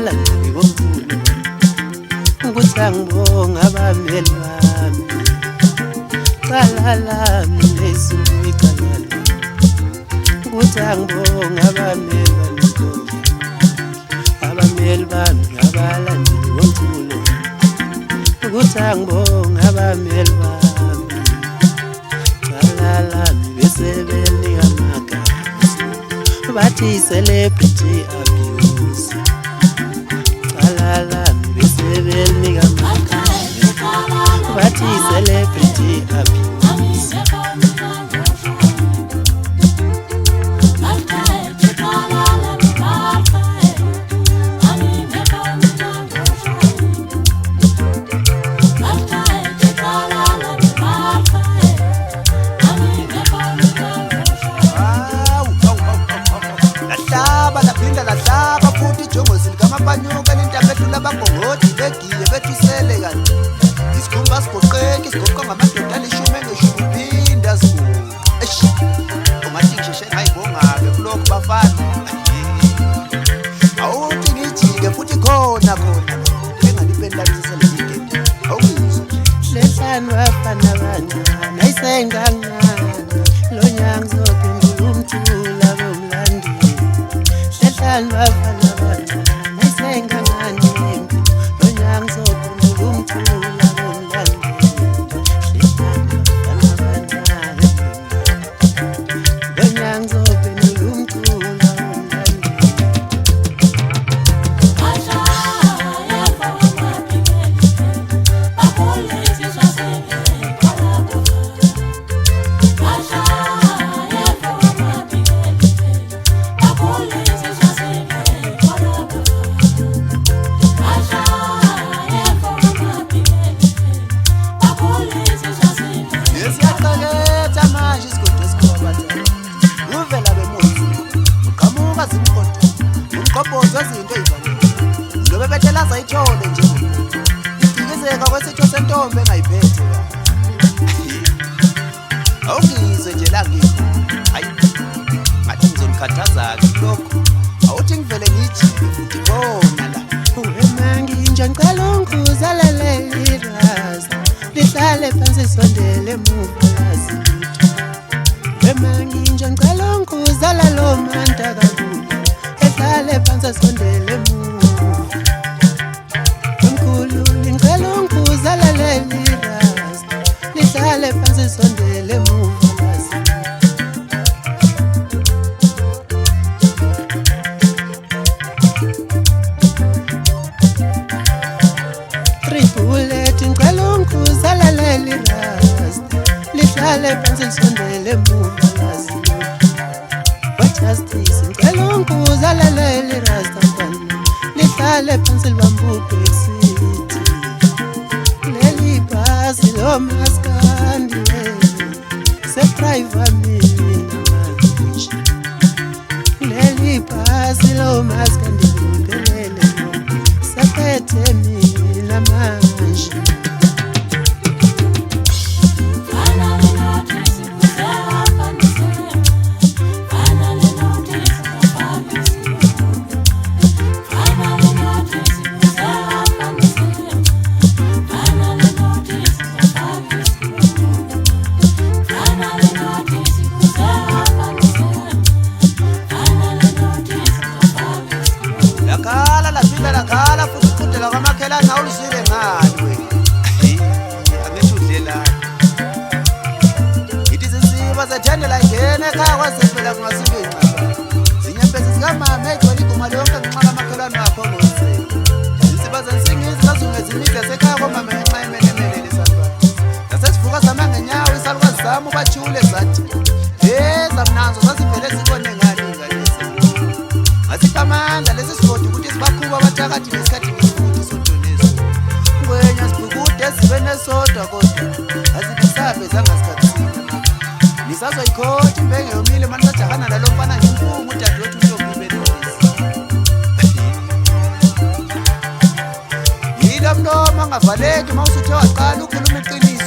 abalandeli bomculo ukuthi angibonga abameli bami cala lami lezulu icala ukuthi angibonga abameli bami abameli bami abalandeli bomculo ukuthi angibonga abameli bami cala lami besebenika amagama bathi celebrity abuse cala lami besebenika amagama bathi celebrity abuse Banyuka nintabethula bagongodi begiye bethisele kanti isikhumba sigoqeka isigoqa ngamadoda alishumi ngeshumi phinda sibuka ungathi ngisheshe ngayibongabe kulokhu bafana awuthi ngijike futhi khona engalipendalisisa lezigedi awuyizwa lehlanu bafana bancane ayisengangana lo nyanga zophendula umthula bomlandi lehlanu bafana Ayithole nje ikizeka kwesitho sentombe engayiphethe awungizwe nje la ngikho hayi ngathi ngizomkhathaza lokho awuthi ngivele ngijike futhi bona la uhemangi nje ngicela ungizalele irazi lihlale phansi sondele emuva uhemangi nje ngicela ungizalele lo manta kakhulu lihlale phansi sondele emuva lihlale phansi sondele emuva Tribulate ngicela ungizalele lirasta lihlale phansi sondele emuva Justice ngicela ungizalele lirasta lihlale phansi libambube lo maskandi se driver mina manje leli pasi lo maskandi ngelele sephethe mina manje lakhala futhi uqudela kwamakhelana awulizile ngani we angisho udlela ithi sisiba sethendela ingene ekhaya kwazephela kungasibe incaba zinyembezi zikamama egcwele iguma lonke ngenxa kamakhelana wakho ngosini sisiba zensingizi kazungezimidla sekhaya komama ngenxa yemenemele lesalukwazi nasesivuka zama ngenyawo isalukazi zami ubajule zathi zamnazo zazivele zibone ngani ngalezi asikamanda lesi sigodi ukuthi sibakhuba abathakathi ngesikhathi ngefuthi sodonezo ngwenya sibhukude sibe nesodwa kodwa azibisabe zangasikhathi nisazoyikhoti mbenge yomile manje sajahana nalo mfana ngimfumo udadewethu uNtombi benolisi yilo mlomo angavaleki mawusuthe waqala ukhuluma iqiniso